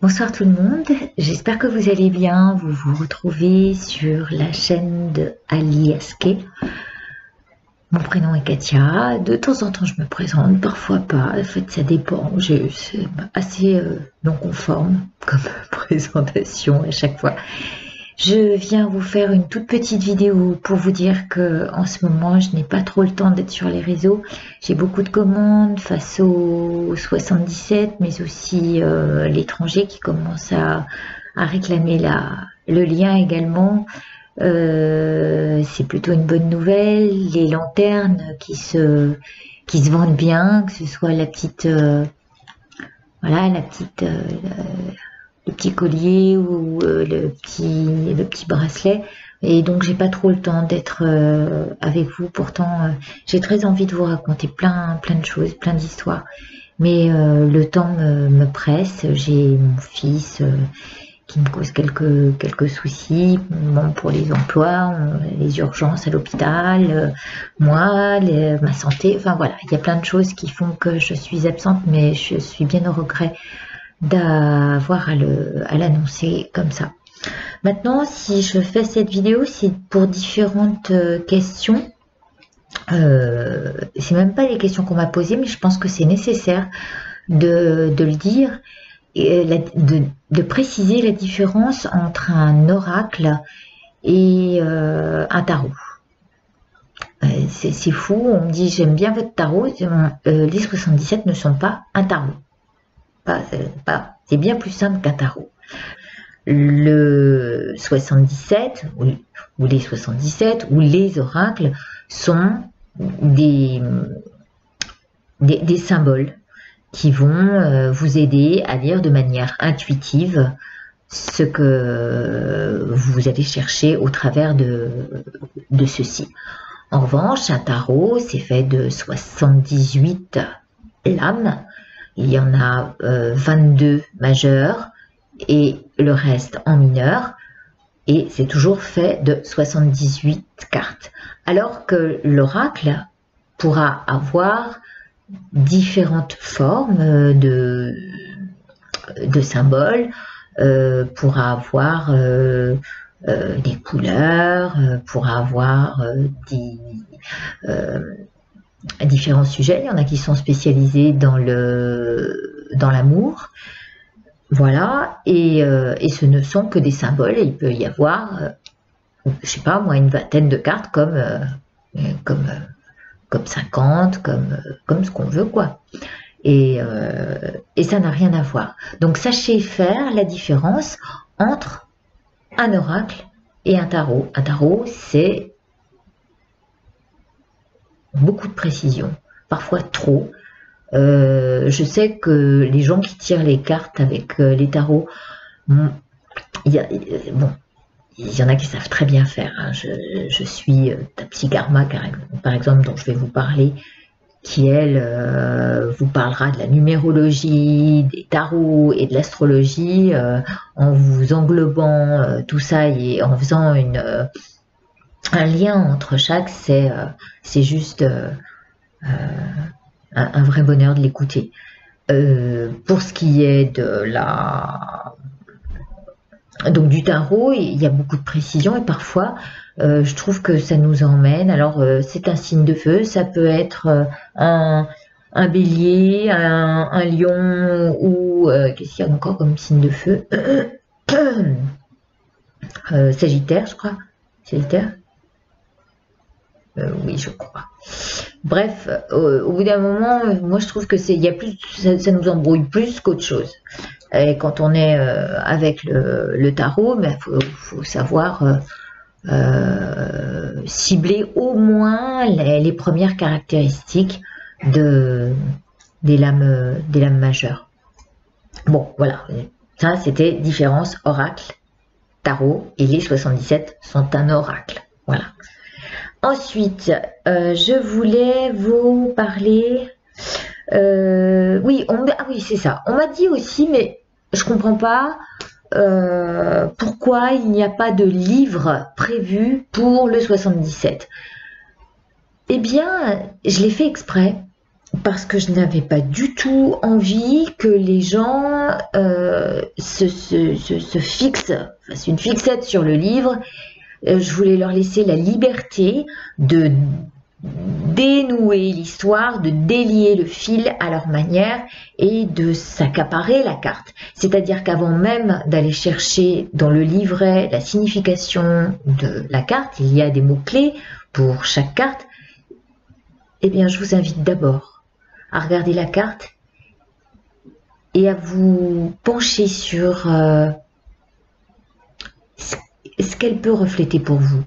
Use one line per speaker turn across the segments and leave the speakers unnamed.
Bonsoir tout le monde, j'espère que vous allez bien. Vous vous retrouvez sur la chaîne de Ali Askey. Mon prénom est Katia. De temps en temps je me présente, parfois pas. En fait ça dépend. C'est assez non conforme comme présentation à chaque fois. Je viens vous faire une toute petite vidéo pour vous dire que en ce moment je n'ai pas trop le temps d'être sur les réseaux. J'ai beaucoup de commandes face au 77, mais aussi l'étranger qui commence à réclamer le lien également. C'est plutôt une bonne nouvelle. Les lanternes qui se vendent bien, que ce soit la petite voilà, le petit collier ou le petit bracelet. Et donc j'ai pas trop le temps d'être avec vous. Pourtant j'ai très envie de vous raconter plein de choses, plein d'histoires, mais le temps me presse. J'ai mon fils qui me cause quelques soucis, bon, pour les emplois, les urgences à l'hôpital, moi, ma santé, enfin voilà, il y a plein de choses qui font que je suis absente, mais je suis bien au regret d'avoir à l'annoncer comme ça. Maintenant, si je fais cette vidéo, c'est pour différentes questions. C'est même pas les questions qu'on m'a posées, mais je pense que c'est nécessaire de le dire et de préciser la différence entre un oracle et un tarot. C'est fou, on me dit j'aime bien votre tarot, les 77 ne sont pas un tarot. C'est bien plus simple qu'un tarot. Le 77 ou les 77 ou les oracles sont des symboles qui vont vous aider à lire de manière intuitive ce que vous allez chercher au travers de ceci. En revanche, un tarot, c'est fait de 78 lames. Il y en a 22 majeures et le reste en mineur. Et c'est toujours fait de 78 cartes. Alors que l'oracle pourra avoir différentes formes de symboles, pourra avoir des couleurs, pourra avoir différents sujets. Il y en a qui sont spécialisés dans l'amour, voilà, et ce ne sont que des symboles. Et il peut y avoir, je sais pas moi, une vingtaine de cartes comme 50, comme ce qu'on veut, quoi. Et ça n'a rien à voir. Donc sachez faire la différence entre un oracle et un tarot. Un tarot, c'est beaucoup de précision, parfois trop. Je sais que les gens qui tirent les cartes avec les tarots, il y en a qui savent très bien faire. Hein. Je suis Tapsi Karma, par exemple, dont je vais vous parler, qui, elle, vous parlera de la numérologie, des tarots et de l'astrologie, en vous englobant tout ça et en faisant un lien entre chaque. C'est juste un vrai bonheur de l'écouter. Pour ce qui est donc du tarot, il y a beaucoup de précision et parfois je trouve que ça nous emmène. Alors c'est un signe de feu, ça peut être un bélier, un lion ou qu'est-ce qu'il y a encore comme signe de feu? Sagittaire, je crois. Sagittaire, oui, je crois. Bref, au bout d'un moment, moi je trouve que ça nous embrouille plus qu'autre chose. Et quand on est avec le tarot, ben, faut savoir cibler au moins les premières caractéristiques des lames majeures. Bon, voilà, ça c'était différence oracle, tarot, et les 77 sont un oracle. Voilà. Ensuite, je voulais vous parler. Oui, c'est ça. On m'a dit aussi, mais je comprends pas pourquoi il n'y a pas de livre prévu pour le 77. Eh bien, je l'ai fait exprès. parce que je n'avais pas du tout envie que les gens se fixent, fassent une fixette sur le livre. Je voulais leur laisser la liberté de dénouer l'histoire, de délier le fil à leur manière et de s'accaparer la carte. C'est-à-dire qu'avant même d'aller chercher dans le livret la signification de la carte, il y a des mots-clés pour chaque carte. Eh bien, je vous invite d'abord à regarder la carte et à vous pencher sur ce qu'elle peut refléter pour vous.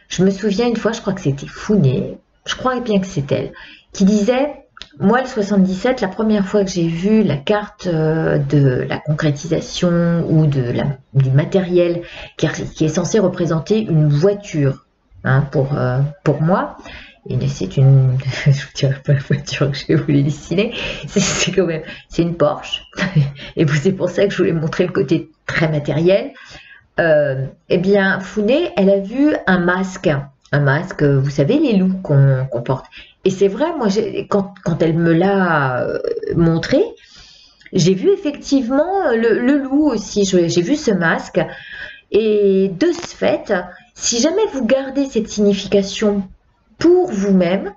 Je me souviens une fois, je crois que c'était Founé, je crois bien que c'est elle, qui disait, moi le 77, la première fois que j'ai vu la carte de la concrétisation ou du matériel qui est censé représenter une voiture, hein, pour moi, et c'est une, je ne vous dirai pas la voiture que je voulais dessiner, c'est quand même, c'est une Porsche, et c'est pour ça que je voulais montrer le côté très matériel. Eh bien, Founé, elle a vu un masque, vous savez, les loups qu'on porte. Et c'est vrai, moi, quand elle me l'a montré, j'ai vu effectivement le loup aussi, j'ai vu ce masque. Et de ce fait, si jamais vous gardez cette signification pour vous-même,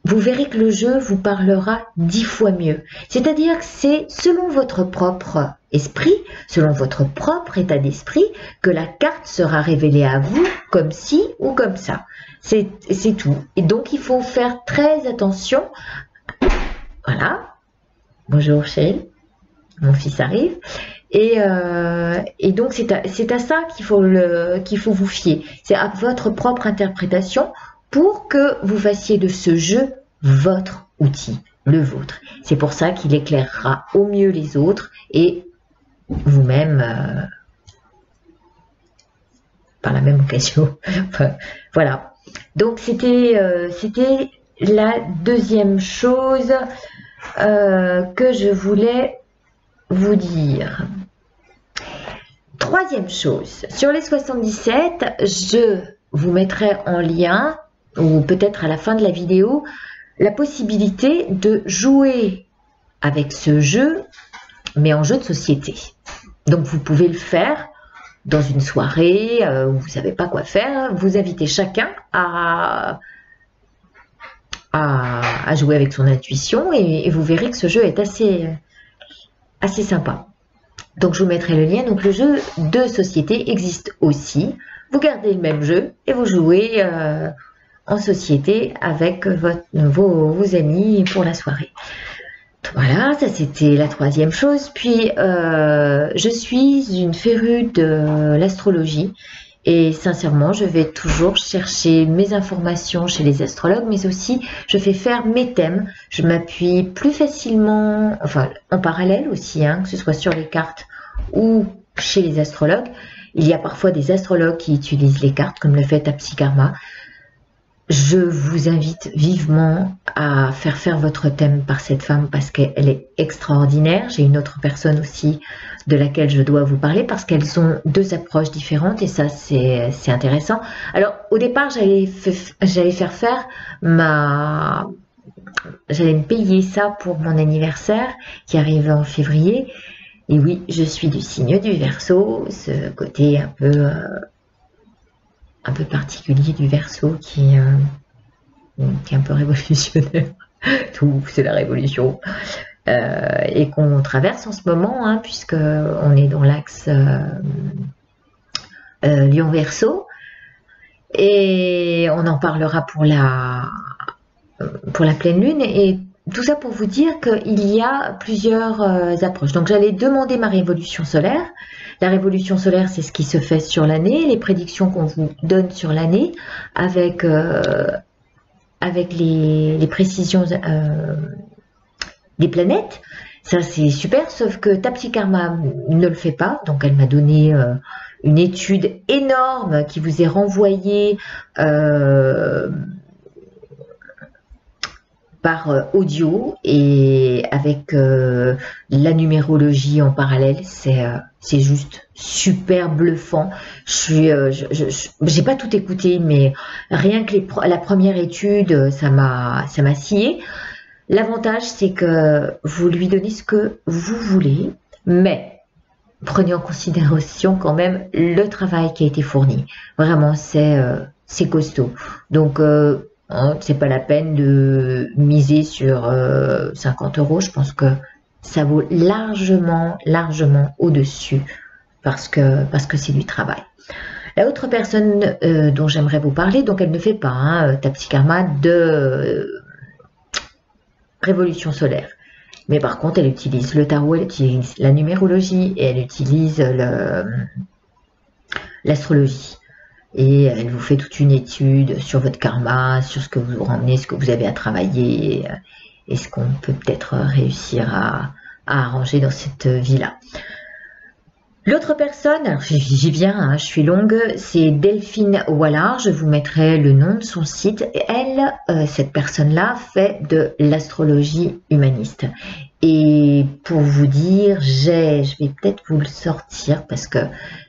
vous verrez que le jeu vous parlera 10 fois mieux. C'est-à-dire que c'est selon votre propre esprit, selon votre propre état d'esprit, que la carte sera révélée à vous comme ci ou comme ça. C'est tout. Et donc, il faut faire très attention. Voilà. Bonjour chérie. Mon fils arrive. Et donc, c'est à ça qu'il faut vous fier. C'est à votre propre interprétation pour que vous fassiez de ce jeu votre outil, le vôtre. C'est pour ça qu'il éclairera au mieux les autres et vous-même par la même occasion. Voilà. Donc, c'était la deuxième chose que je voulais vous dire. Troisième chose, sur les 77, je vous mettrai en lien, ou peut-être à la fin de la vidéo, la possibilité de jouer avec ce jeu, mais en jeu de société. Donc vous pouvez le faire dans une soirée où vous ne savez pas quoi faire, vous invitez chacun à jouer avec son intuition et vous verrez que ce jeu est assez sympa. Donc je vous mettrai le lien. Donc le jeu de société existe aussi. Vous gardez le même jeu et vous jouez en société avec vos amis pour la soirée. Voilà, ça c'était la troisième chose. Puis je suis une férue de l'astrologie et sincèrement je vais toujours chercher mes informations chez les astrologues, mais aussi je fais faire mes thèmes. Je m'appuie plus facilement, enfin en parallèle aussi, hein, que ce soit sur les cartes ou chez les astrologues. Il y a parfois des astrologues qui utilisent les cartes comme le fait Psykarma. Je vous invite vivement à faire votre thème par cette femme parce qu'elle est extraordinaire. J'ai une autre personne aussi de laquelle je dois vous parler parce qu'elles ont deux approches différentes et ça c'est intéressant. Alors au départ j'allais me payer ça pour mon anniversaire qui arrive en février. Et oui, je suis du signe du Verseau, ce côté un peu particulier du Verseau qui est un peu révolutionnaire. Tout, c'est la révolution. Et qu'on traverse en ce moment, hein, puisqu'on est dans l'axe Lion-Verseau. Et on en parlera pour la pleine lune. Et tout ça pour vous dire qu'il y a plusieurs approches. Donc j'allais demander ma révolution solaire. La révolution solaire, c'est ce qui se fait sur l'année, les prédictions qu'on vous donne sur l'année, avec les précisions des planètes. Ça, c'est super, sauf que Psykarma ne le fait pas. Donc elle m'a donné une étude énorme qui vous est renvoyée par audio et avec la numérologie en parallèle, c'est juste super bluffant. J'ai pas tout écouté, mais rien que la première étude, ça m'a scié. L'avantage, c'est que vous lui donnez ce que vous voulez, mais prenez en considération quand même le travail qui a été fourni. Vraiment, c'est costaud. Donc, c'est pas la peine de miser sur 50 €. Je pense que ça vaut largement, largement au-dessus parce que c'est du travail. La autre personne dont j'aimerais vous parler, donc elle ne fait pas Tapsikarma de révolution solaire. Mais par contre, elle utilise le tarot, elle utilise la numérologie et elle utilise l'astrologie. Et elle vous fait toute une étude sur votre karma, sur ce que vous ramenez, ce que vous avez à travailler et ce qu'on peut peut-être réussir à arranger dans cette vie-là. L'autre personne, alors j'y viens, je suis longue, c'est Delphine Wallard, je vous mettrai le nom de son site. Elle, cette personne-là, fait de l'astrologie humaniste. Et pour vous dire, je vais peut-être vous le sortir parce que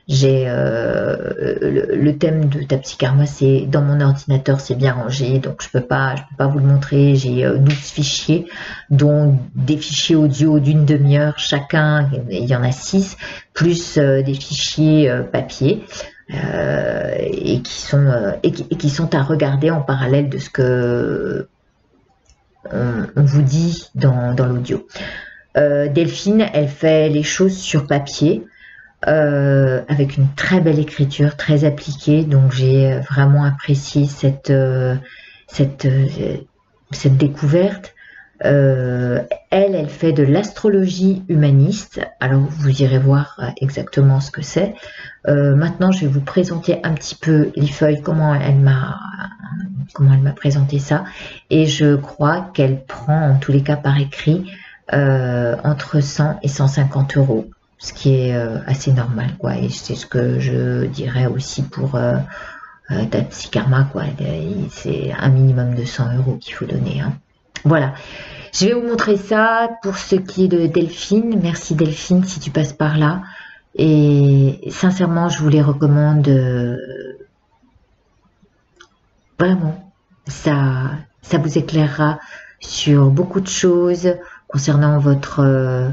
j'ai le thème de Tapsikarma, c'est dans mon ordinateur, c'est bien rangé, donc je peux pas vous le montrer. J'ai 12 fichiers, dont des fichiers audio d'une demi-heure chacun, il y en a 6, plus des fichiers papier. Et qui sont à regarder en parallèle de ce que on vous dit dans l'audio. Delphine, elle fait les choses sur papier avec une très belle écriture, très appliquée, donc j'ai vraiment apprécié cette découverte. Elle fait de l'astrologie humaniste, alors vous irez voir exactement ce que c'est. Maintenant, je vais vous présenter un petit peu les feuilles, comment elle m'a présenté ça, et je crois qu'elle prend, en tous les cas par écrit, entre 100 et 150 €, ce qui est assez normal, quoi, et c'est ce que je dirais aussi pour Tapsikarma, quoi. C'est un minimum de 100 € qu'il faut donner, hein. Voilà, je vais vous montrer ça pour ce qui est de Delphine. Merci Delphine si tu passes par là. Et sincèrement, je vous les recommande vraiment. Ça vous éclairera sur beaucoup de choses concernant votre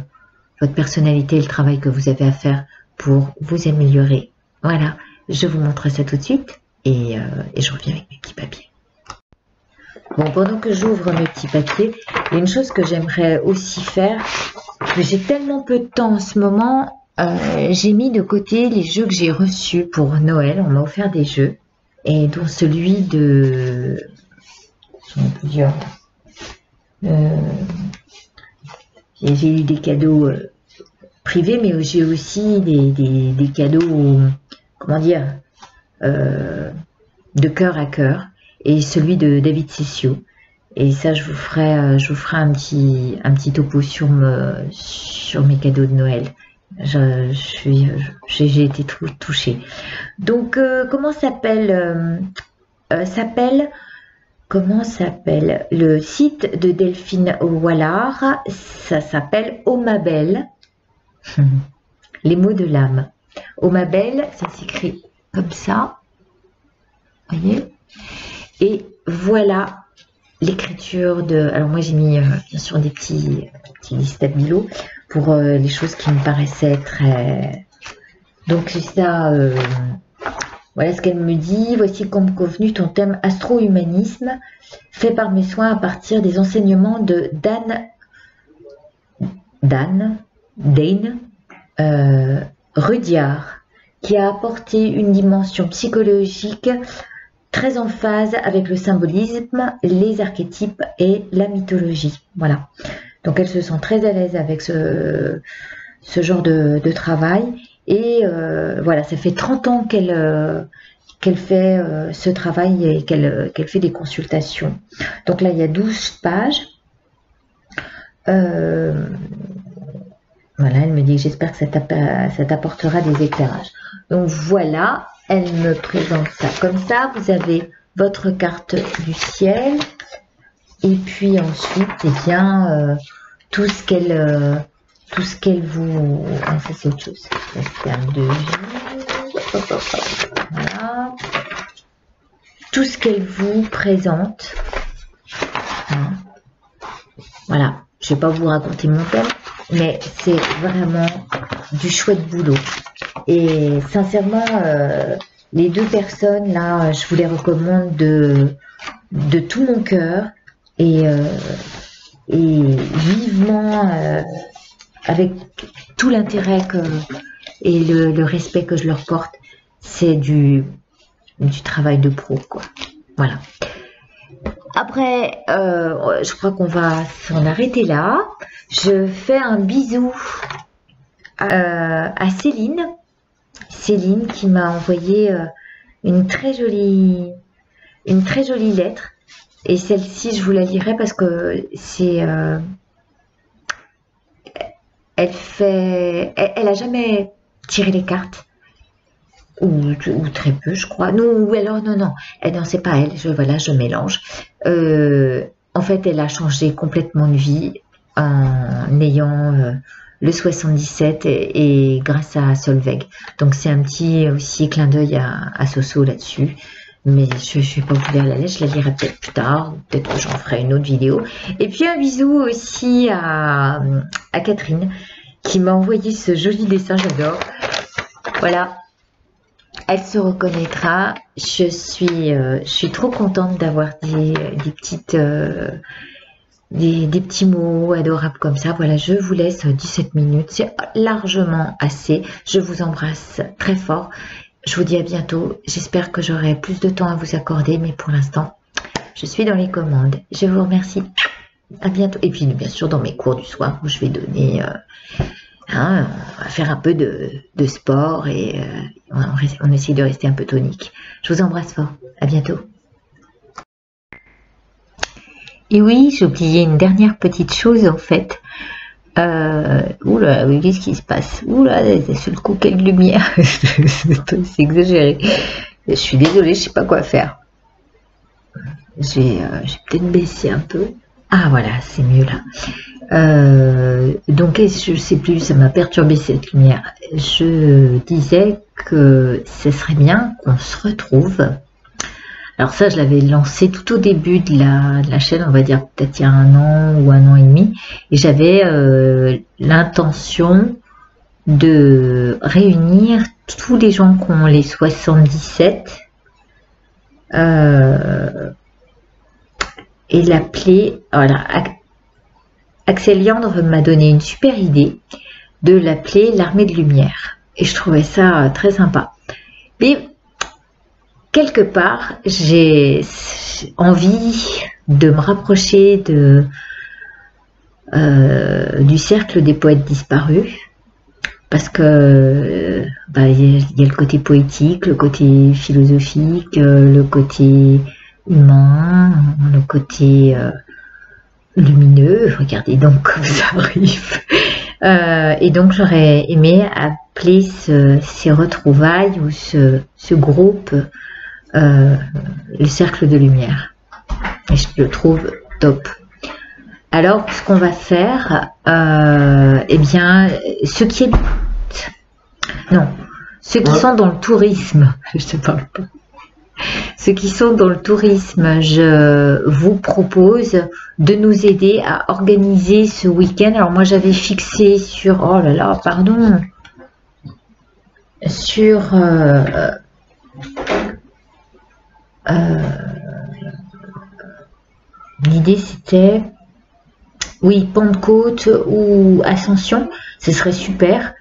personnalité et le travail que vous avez à faire pour vous améliorer. Voilà, je vous montre ça tout de suite et je reviens avec mes petits papiers. Bon, pendant que j'ouvre mes petits papiers, il y a une chose que j'aimerais aussi faire, que j'ai tellement peu de temps en ce moment, j'ai mis de côté les jeux que j'ai reçus pour Noël. On m'a offert des jeux, et dont celui de... J'en ai plusieurs. J'ai eu des cadeaux privés, mais j'ai aussi des cadeaux, comment dire, de cœur à cœur. Et celui de David Ciccio. Et ça, je vous ferai un petit topo sur mes cadeaux de Noël. J'ai été touchée. Donc, comment s'appelle le site de Delphine Wallard? Ça s'appelle Omabel. Les mots de l'âme. Omabel, ça s'écrit comme ça. Voyez? Et voilà l'écriture de... Alors moi j'ai mis bien sûr des petits stabilos pour les choses qui me paraissaient très... Donc c'est ça, voilà ce qu'elle me dit. Voici comme convenu ton thème astro-humanisme fait par mes soins à partir des enseignements de Dane Rudyard, qui a apporté une dimension psychologique très en phase avec le symbolisme, les archétypes et la mythologie. Voilà. Donc elle se sent très à l'aise avec ce genre de travail. Et voilà, ça fait 30 ans qu'elle fait ce travail et qu'elle fait des consultations. Donc là, il y a 12 pages. Voilà, elle me dit, j'espère que ça t'apportera des éclairages. Donc voilà. Elle me présente ça comme ça. Vous avez votre carte du ciel. Et puis ensuite, eh bien, tout ce qu'elle vous... Ah, ça c'est autre chose. Ça c'est un devis. Voilà. Tout ce qu'elle vous présente. Hein. Voilà, je vais pas vous raconter mon thème, mais c'est vraiment du chouette boulot. Et sincèrement, les deux personnes là, je vous les recommande de tout mon cœur et vivement avec tout l'intérêt et le respect que je leur porte. C'est du travail de pro, quoi. Voilà. Après, je crois qu'on va s'en arrêter là. Je fais un bisou à Céline. Céline qui m'a envoyé une très jolie lettre. Et celle-ci, je vous la lirai parce que c'est... elle a jamais tiré les cartes. Ou très peu, je crois. Non, ou alors, non, c'est pas elle. Voilà, je mélange. En fait, elle a changé complètement de vie en ayant le 77 et grâce à Solveig. Donc, c'est un petit aussi clin d'œil à Soso là-dessus. Mais je ne vais pas vous lire la lettre, je la lirai peut-être plus tard. Peut-être que j'en ferai une autre vidéo. Et puis, un bisou aussi à Catherine qui m'a envoyé ce joli dessin, j'adore. Voilà. Elle se reconnaîtra. Je suis trop contente d'avoir des petits mots adorables comme ça. Voilà, je vous laisse 17 minutes. C'est largement assez. Je vous embrasse très fort. Je vous dis à bientôt. J'espère que j'aurai plus de temps à vous accorder. Mais pour l'instant, je suis dans les commandes. Je vous remercie. À bientôt. Et puis, bien sûr, dans mes cours du soir où je vais donner... on va faire un peu de sport et on essaie de rester un peu tonique. Je vous embrasse fort. À bientôt. Et oui, j'ai oublié une dernière petite chose en fait. Oula, qu'est-ce qui se passe? Oula, c'est le coup, quelle lumière. C'est exagéré. Je suis désolée, je sais pas quoi faire. J'ai peut-être baissé un peu. Ah voilà, c'est mieux là. Donc je sais plus, ça m'a perturbé cette lumière. Je disais que ce serait bien qu'on se retrouve. Alors ça, je l'avais lancé tout au début de la chaîne, on va dire peut-être il y a 1 an ou 1 an et demi, et j'avais l'intention de réunir tous les gens qui ont les 77 et l'appeler, voilà, Axel Yandre m'a donné une super idée de l'appeler l'armée de lumière. Et je trouvais ça très sympa. Mais quelque part, j'ai envie de me rapprocher du cercle des poètes disparus. Parce que il y a le côté poétique, le côté philosophique, le côté humain, le côté... lumineux, regardez donc comme ça arrive. Et donc j'aurais aimé appeler ces retrouvailles ou ce groupe le cercle de lumière. Et je le trouve top. Alors ce qu'on va faire, eh bien ceux qui habitent, non, ceux qui sont dans le tourisme, je te parle pas. Ceux qui sont dans le tourisme, je vous propose de nous aider à organiser ce week-end. Alors moi j'avais fixé sur, oh là là, pardon, sur l'idée c'était, oui, Pentecôte ou Ascension, ce serait super.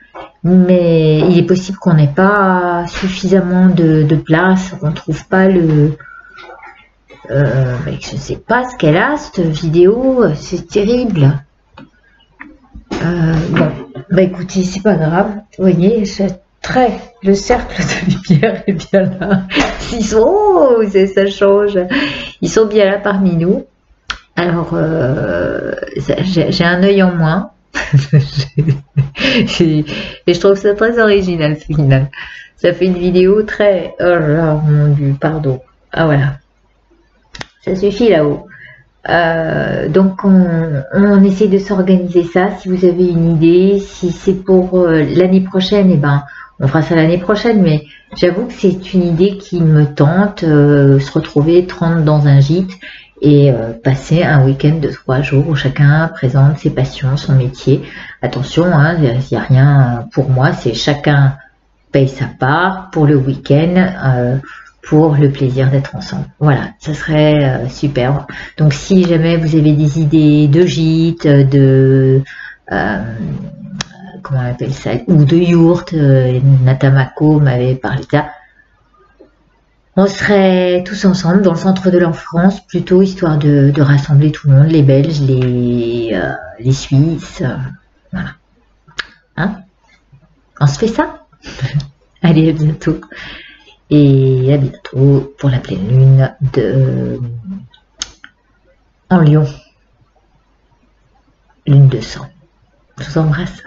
Mais il est possible qu'on n'ait pas suffisamment de place, qu'on ne trouve pas le... je ne sais pas ce qu'elle a, cette vidéo, c'est terrible. Bon, bah écoutez, c'est pas grave. Vous voyez, le cercle de lumière est bien là. Ils sont, oh, ça change. Ils sont bien là parmi nous. Alors, j'ai un œil en moins. Et je trouve ça très original final. Ça fait une vidéo très... Oh là, mon Dieu, pardon. Ah voilà. Ça suffit là-haut. Donc on essaie de s'organiser ça. Si vous avez une idée, si c'est pour l'année prochaine, eh ben on fera ça l'année prochaine. Mais j'avoue que c'est une idée qui me tente, se retrouver 30 dans un gîte et passer un week-end de 3 jours où chacun présente ses passions, son métier. Attention, hein, il n'y a rien pour moi, c'est chacun paye sa part pour le week-end, pour le plaisir d'être ensemble. Voilà, ça serait super. Donc si jamais vous avez des idées de gîtes, de comment on appelle ça, ou de yourtes, Natamako m'avait parlé de ça. On serait tous ensemble dans le centre de la France, plutôt histoire de rassembler tout le monde, les Belges, les Suisses, voilà. Hein, on se fait ça? Allez, à bientôt. Et à bientôt pour la pleine lune en Lion. Lune de sang. Je vous embrasse.